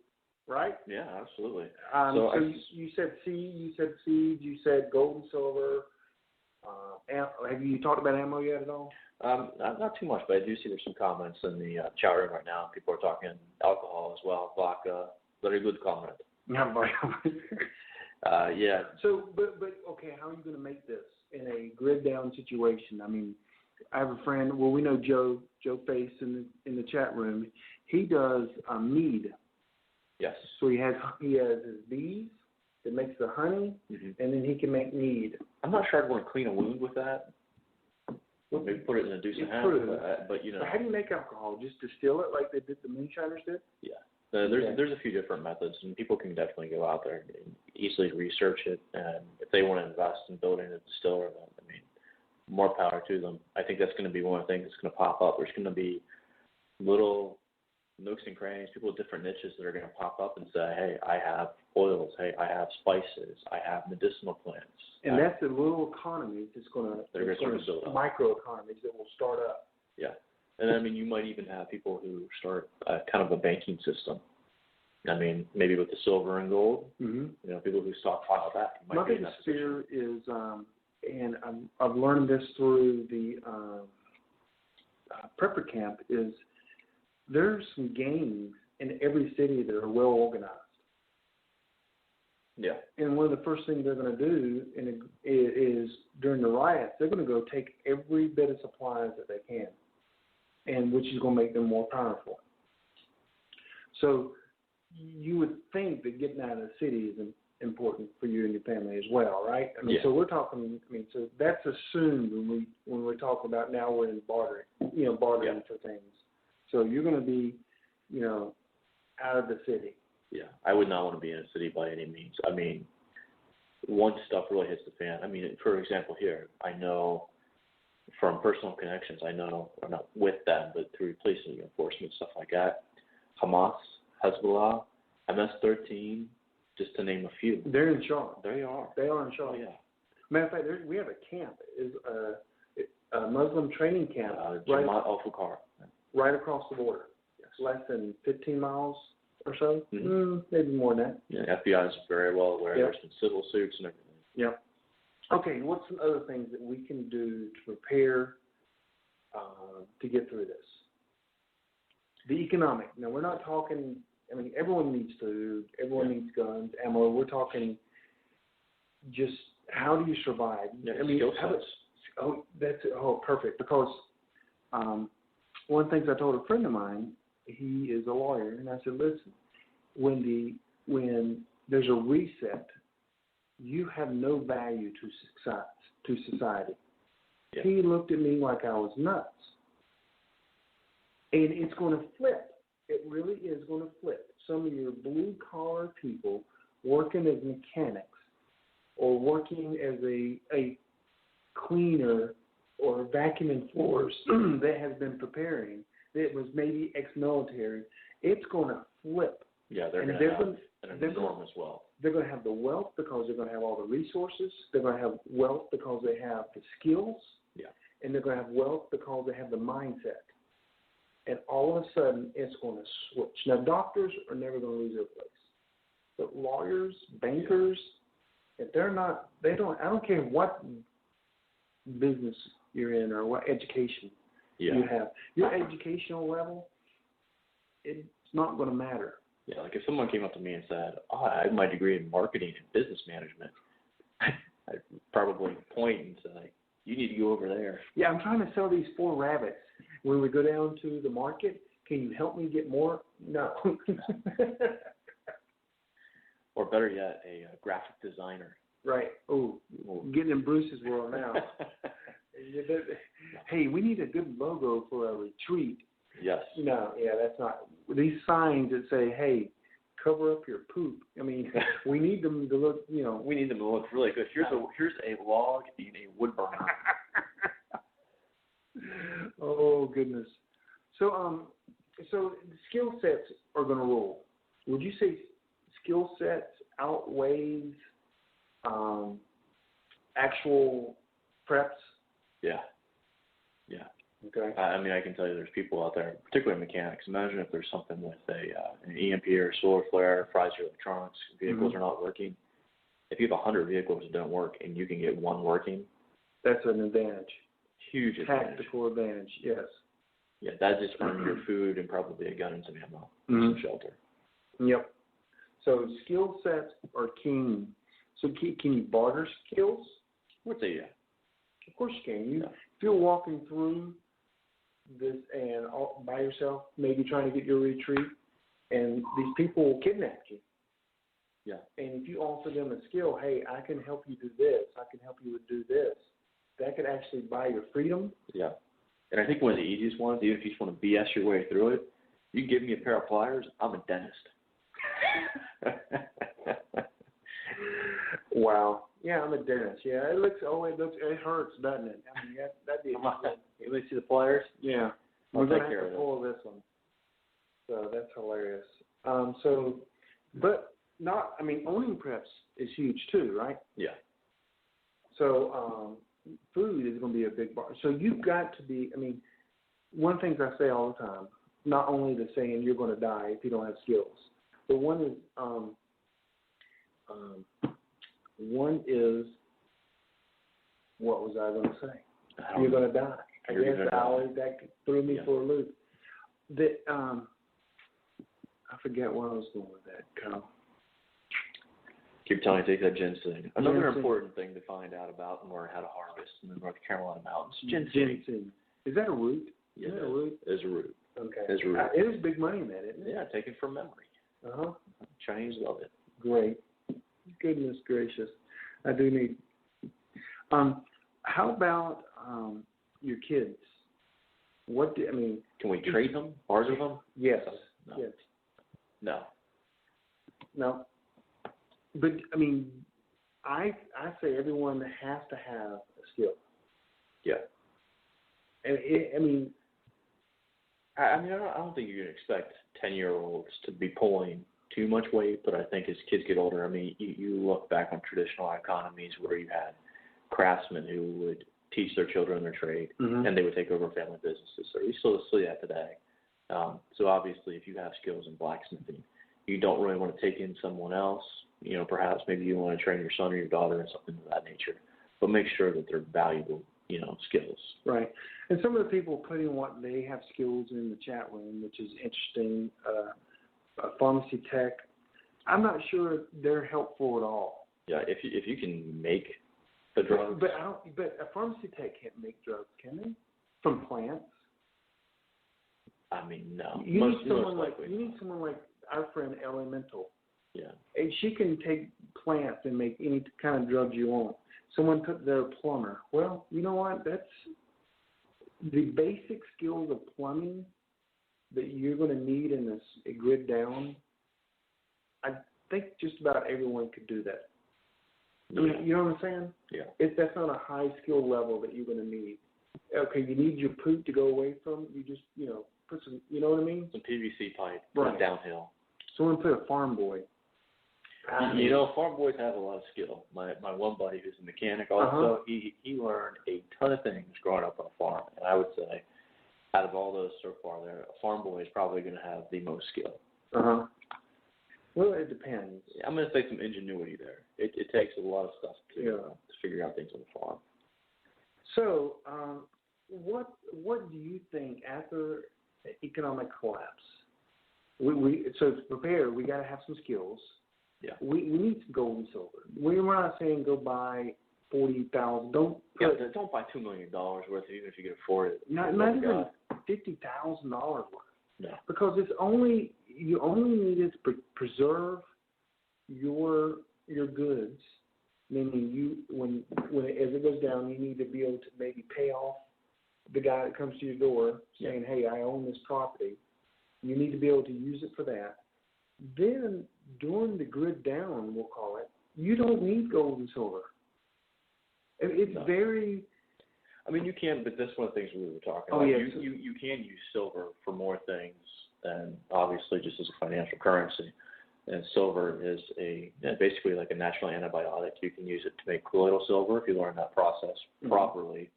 right? Yeah, absolutely. So you said seed, you said seeds, you said gold and silver. Have you talked about ammo yet at all? Not too much, but I do see there's some comments in the chat room right now. People are talking alcohol as well, vodka. Very good comment. Yeah. So, but okay, how are you going to make this in a grid down situation? I mean, I have a friend. Well, we know Joe Face in the chat room. He does mead. Yes. So he has his bees that makes the honey, and then he can make mead. I'm not sure I'd want to clean a wound with that. Maybe put it in a decent hand, but you know. How do you make alcohol? Just distill it like they did the moonshiners did? Yeah. There's a few different methods, and people can definitely go out there and easily research it. And if they want to invest in building a distillery, I mean, more power to them. I think that's going to be one of the things that's going to pop up. There's going to be little nooks and crannies, people with different niches that are going to pop up and say, hey, I have oils, hey, I have spices, I have medicinal plants. And that's the little economies that's going to, build up. Micro economies that will start up. Yeah. And I mean, you might even have people who start kind of a banking system. I mean, maybe with the silver and gold, you know, people who stockpile that. My biggest fear is, and I've learned this through the prepper camp, is there's some gangs in every city that are well organized. Yeah. And one of the first things they're going to do is during the riots, they're going to go take every bit of supplies that they can, and which is going to make them more powerful. So you would think that getting out of the city is important for you and your family as well, right? I mean, so we're talking. I mean, so that's assumed when we talk about now we're in bartering, bartering for things. So you're going to be, out of the city. Yeah, I would not want to be in a city by any means. I mean, once stuff really hits the fan. I mean, for example, here I know from personal connections. I know, or not with them, but through police and enforcement stuff like that. Hamas, Hezbollah, MS-13, just to name a few. They're in charge. They are. They are in charge. Oh, yeah. Matter of fact, we have a camp. Is a Muslim training camp. Jamaat al-Fuqar. Right across the border. Yes. Less than 15 miles or so. Maybe more than that. Yeah, FBI is very well aware. Yep. There's some civil suits and everything. Yep. Okay, what's some other things that we can do to prepare to get through this? The economic. Now, we're not talking, I mean, everyone needs food. Everyone needs guns, ammo. We're talking just how do you survive? Yeah, I mean, perfect. Because one of the things I told a friend of mine, he is a lawyer, and I said, listen, when there's a reset, you have no value to society. Yeah. He looked at me like I was nuts. And it's going to flip. It really is going to flip. Some of your blue-collar people working as mechanics or working as a cleaner or vacuuming floors that has been preparing, that was maybe ex-military, it's going to flip. Yeah, they're going to have an enormous wealth. They're going to have the wealth because they're going to have all the resources. They're going to have wealth because they have the skills. Yeah. And they're going to have wealth because they have the mindset. And all of a sudden, it's going to switch. Now, doctors are never going to lose their place. But lawyers, bankers, if they're not, I don't care what business you're in or what education you have. Your educational level, it's not going to matter. Yeah, like if someone came up to me and said, I have my degree in marketing and business management, I'd probably point and say, you need to go over there. Yeah, I'm trying to sell these 4 rabbits. When we go down to the market, can you help me get more? No. Or better yet, a graphic designer. Right. Oh, getting in Bruce's world now. Hey, we need a good logo for a retreat. Yes. No, yeah, that's not. These signs that say, hey, cover up your poop. I mean, we need them to look, We need them to look really good. Here's a log in a wood burner. Oh, goodness. So skill sets are going to rule. Would you say skill sets outweighs actual preps? Yeah. Yeah. Okay. I mean, I can tell you there's people out there, particularly mechanics. Imagine if there's something with an EMP or a solar flare, fries your electronics, vehicles are not working. If you have 100 vehicles that don't work and you can get one working, that's an advantage. Huge advantage. Tactical advantage, yes. Yeah, that just earned your food and probably a gun and some ammo, Mhm. some shelter. Yep. So skill sets are king. So can you barter skills? I would say yeah. Of course you can. If you're walking through this and by yourself, maybe trying to get your retreat, and these people will kidnap you. Yeah. And if you offer them a skill, hey, I can help you do this, I can help you do this, that could actually buy your freedom. Yeah. And I think one of the easiest ones, even if you just want to BS your way through it, you give me a pair of pliers, I'm a dentist. Wow. Yeah, I'm a dentist. Yeah, it hurts, doesn't it? I mean, that'd be. You let me see the pliers? Yeah. I'll We're take gonna care have to of pull this one. So that's hilarious. But not. I mean, owning preps is huge too, right? Yeah. So food is going to be a big part. So you've got to be. I mean, one of the things I say all the time. Not only the saying you're going to die if you don't have skills, but one is what was I going to say? You're going to die. I guess that threw me for a loop. I forget where I was going with that, Kyle. Keep telling you to take that ginseng. Another important thing to find out about and learn how to harvest in the North Carolina mountains. Ginseng. Is that a root? Yeah, is that a root? It is a root. Okay. It is a root. It is big money in that, isn't it? Yeah, take it from memory. Uh-huh. Chinese love it. Great. Goodness gracious. I do need. How about your kids? Can we trade them? Barter them? Yes. No. Yes. No. But I say everyone has to have a skill. Yeah. And I don't think you can expect 10-year-olds to be pulling too much weight, but I think as kids get older, you look back on traditional economies where you had craftsmen who would teach their children their trade, and they would take over family businesses. So you still see that today. So obviously, if you have skills in blacksmithing, you don't really want to take in someone else. Perhaps maybe you want to train your son or your daughter in something of that nature, but make sure that they're valuable, skills. Right. And some of the people putting what they have skills in the chat room, which is interesting, pharmacy tech, I'm not sure they're helpful at all. Yeah, if you can make the drugs. But a pharmacy tech can't make drugs, can they? From plants? No. You need someone like our friend Elemental. Yeah. And she can take plants and make any kind of drugs you want. Someone put their plumber. Well, you know what? That's the basic skills of plumbing that you're going to need in this grid down. I think just about everyone could do that. Yeah. You know what I'm saying? Yeah. That's not a high skill level that you're going to need. Okay, you need your poop to go away from. You just, put some, you know what I mean? Some PVC pipe, right. Downhill. Someone put a farm boy. Farm boys have a lot of skill. My one buddy who's a mechanic also, he learned a ton of things growing up on a farm. And I would say, out of all those so far there, a farm boy is probably going to have the most skill. Well, it depends. I'm going to say some ingenuity there. It takes a lot of stuff to figure out things on the farm. So, what do you think after economic collapse? So to prepare, we got to have some skills. Yeah. We need some gold and silver. We're not saying go buy $40,000. Don't buy $2 million worth, even if you can afford it. Not even $50,000 worth. No. Because you only need it to preserve your goods. Meaning when as it goes down, you need to be able to maybe pay off the guy that comes to your door saying, "Hey, I own this property." You need to be able to use it for that. Then during the grid down, we'll call it, you don't need gold and silver. It's very. You can, but that's one of the things we were talking about. Yes. You can use silver for more things than obviously just as a financial currency. And silver is basically like a natural antibiotic. You can use it to make colloidal silver if you learn that process properly.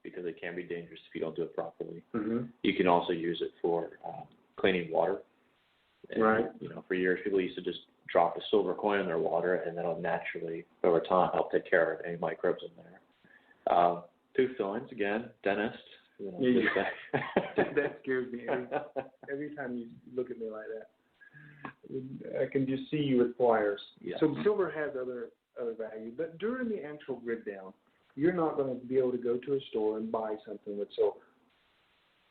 because it can be dangerous if you don't do it properly. Mm-hmm. You can also use it for cleaning water. And, right. For years, people used to just drop a silver coin in their water, and that'll naturally, over time, help take care of any microbes in there. Tooth fillings, again, dentist. That scares me every time you look at me like that. I can just see you with pliers. Yeah. So silver has other value, but during the actual grid down, you're not going to be able to go to a store and buy something with silver.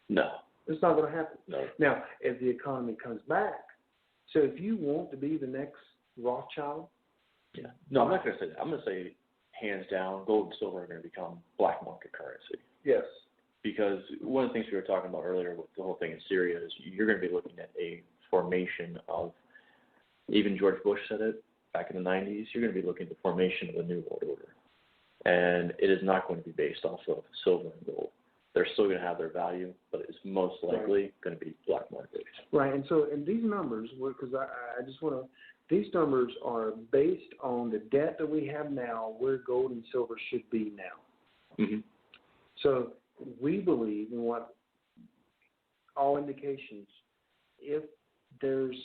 No. It's not going to happen. No. Now, as the economy comes back, so if you want to be the next Rothschild. Yeah. No, I'm not going to say that. I'm going to say, hands down, gold and silver are going to become black market currency. Yes. Because one of the things we were talking about earlier with the whole thing in Syria is you're going to be looking at a formation of, even George Bush said it back in the 90s, you're going to be looking at the formation of a new world order. And it is not going to be based off of silver and gold. They're still going to have their value, but it's most likely going to be black market. Right, and so and these numbers, because I just want to, these numbers are based on the debt that we have now, where gold and silver should be now. Mm-hmm. So we believe in what all indications, if there's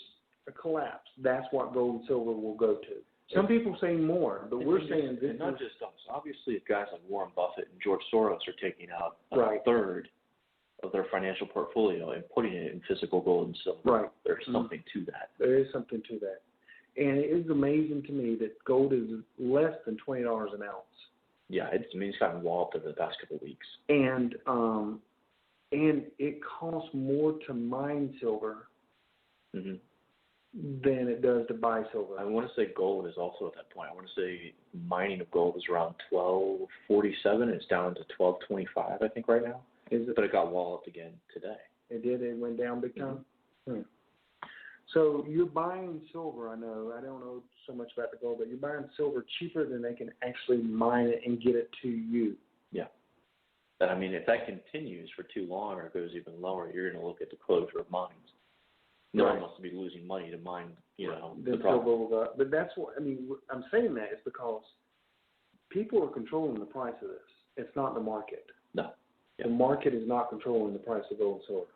a collapse, that's what gold and silver will go to. Some people say more, but we're saying this. And not just us. Obviously, if guys like Warren Buffett and George Soros are taking out a third of their financial portfolio and putting it in physical gold and silver, there's something to that. There is something to that. And it is amazing to me that gold is less than $20 an ounce. Yeah, it's gotten walloped over the past couple of weeks. And it costs more to mine silver than it does to buy silver. I want to say gold is also at that point. I want to say mining of gold is around $12.47. It's down to $12.25, I think, right now. Is it? But it got walloped again today. It did. It went down big time. So you're buying silver. I know. I don't know so much about the gold, but you're buying silver cheaper than they can actually mine it and get it to you. Yeah. But I mean, if that continues for too long or goes even lower, you're going to look at the closure of mines. No one wants to be losing money to mine, the silver. But that's what I'm saying that is because people are controlling the price of this. It's not the market. No. The market is not controlling the price of gold and silver.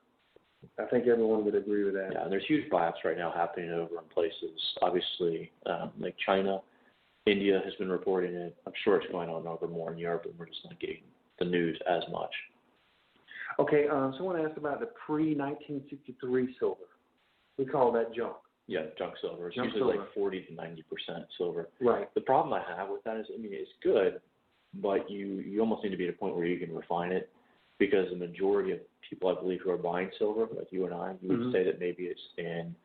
I think everyone would agree with that. Yeah, and there's huge buyouts right now happening over in places, obviously, like China. India has been reporting it. I'm sure it's going on over more in Europe, and we're just not getting the news as much. Okay, someone asked about the pre-1963 silver. We call that junk. Yeah, junk silver. It's usually like 40 to 90% silver. Right. The problem I have with that is, it's good, but you almost need to be at a point where you can refine it, because the majority of people, I believe, who are buying silver, like you and I, you would say that maybe it's in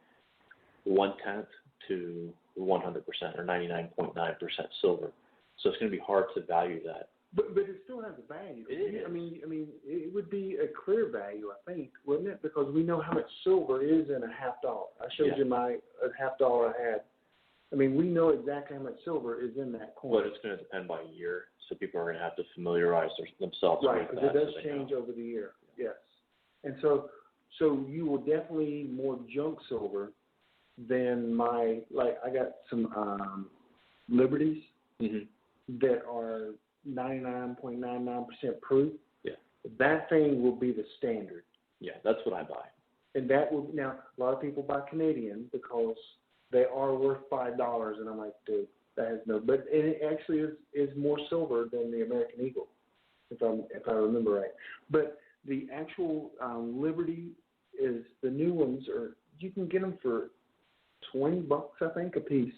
0.1% to 100% or 99.9% silver. So it's going to be hard to value that. But it still has a value. It is. I mean, it would be a clear value, I think, wouldn't it? Because we know how much silver is in $50. I showed you my $50 I had. We know exactly how much silver is in that coin. But it's going to depend by year, so people are going to have to familiarize themselves with that. Right, because it does change over the year. Yes, and so you will definitely more junk silver than I got some Liberties that are 99.99% proof. Yeah. That thing will be the standard. Yeah, that's what I buy. And that will, now, a lot of people buy Canadian because they are worth $5, and I'm like, dude, that has no, but it actually is more silver than the American Eagle, if I remember right. But the actual Liberty is, the new ones are, you can get them for $20, I think, a piece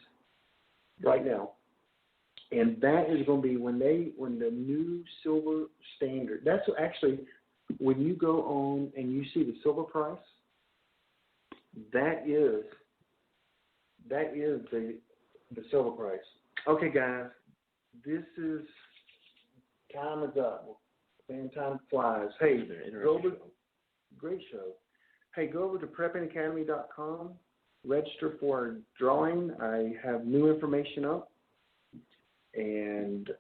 right now. And that is going to be when the new silver standard, that's actually, when you go on and you see the silver price, that is the silver price. Okay, guys, time is up. Man, time flies. Hey, great show. Hey, go over to preppingacademy.com, register for a drawing. I have new information up. And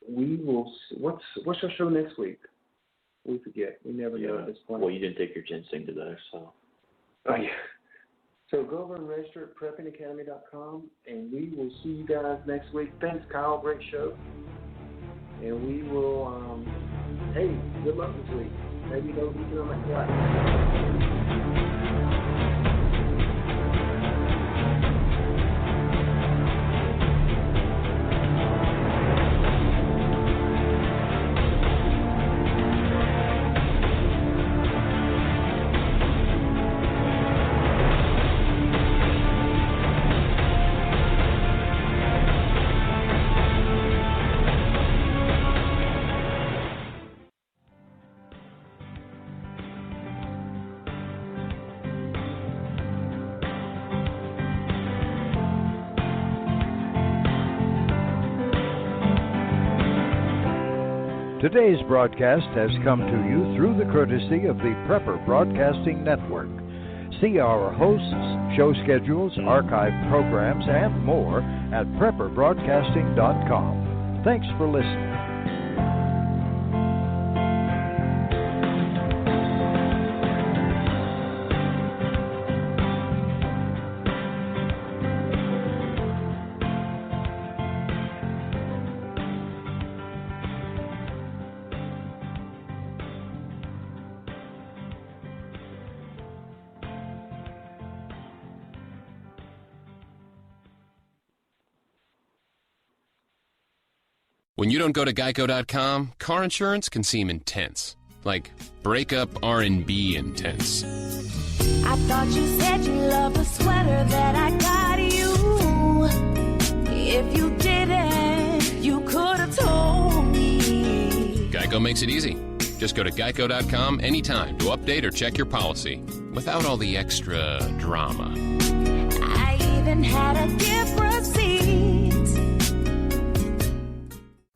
we will see. What's our show next week? We forget. We never know at this point. Well, you didn't take your ginseng today, so. Oh, yeah. So go over and register at preppingacademy.com, and we will see you guys next week. Thanks, Kyle. Great show. And we will hey, good luck this week. Maybe don't beat you on my flight. Today's broadcast has come to you through the courtesy of the Prepper Broadcasting Network. See our hosts, show schedules, archived programs, and more at prepperbroadcasting.com. Thanks for listening. When you don't go to Geico.com, car insurance can seem intense. Like breakup R&B intense. I thought you said you loved the sweater that I got you. If you didn't, you could have told me. Geico makes it easy. Just go to Geico.com anytime to update or check your policy without all the extra drama. I even had a gift receipt.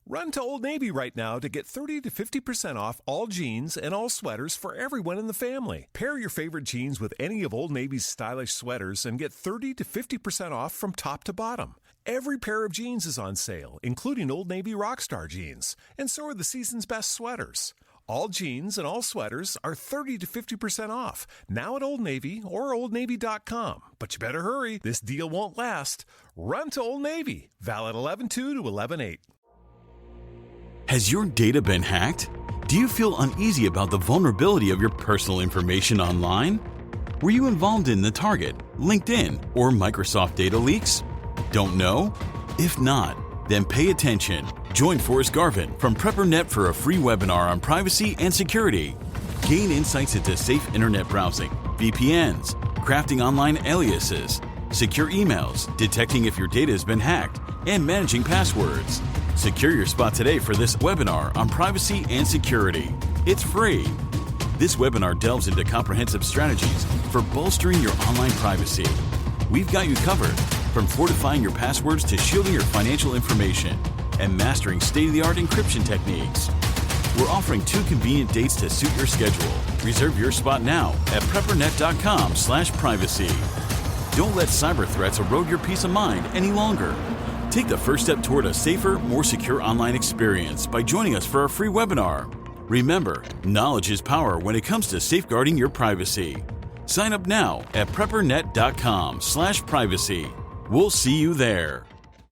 Run to Old Navy right now to get 30 to 50% off all jeans and all sweaters for everyone in the family. Pair your favorite jeans with any of Old Navy's stylish sweaters and get 30 to 50% off from top to bottom. Every pair of jeans is on sale, including Old Navy Rockstar jeans, and so are the season's best sweaters. All jeans and all sweaters are 30 to 50% off, now at Old Navy or OldNavy.com. But you better hurry, this deal won't last. Run to Old Navy, valid 11/2 to 11/8. Has your data been hacked? Do you feel uneasy about the vulnerability of your personal information online? Were you involved in the Target, LinkedIn, or Microsoft data leaks? Don't know? If not, then pay attention. Join Forrest Garvin from PrepperNet for a free webinar on privacy and security. Gain insights into safe internet browsing, VPNs, crafting online aliases, secure emails, detecting if your data has been hacked, and managing passwords. Secure your spot today for this webinar on privacy and security. It's free. This webinar delves into comprehensive strategies for bolstering your online privacy. We've got you covered, from fortifying your passwords to shielding your financial information and mastering state-of-the-art encryption techniques. We're offering 2 convenient dates to suit your schedule. Reserve your spot now at preppernet.com/privacy. Don't let cyber threats erode your peace of mind any longer. Take the first step toward a safer, more secure online experience by joining us for our free webinar. Remember, knowledge is power when it comes to safeguarding your privacy. Sign up now at preppernet.com/privacy. We'll see you there.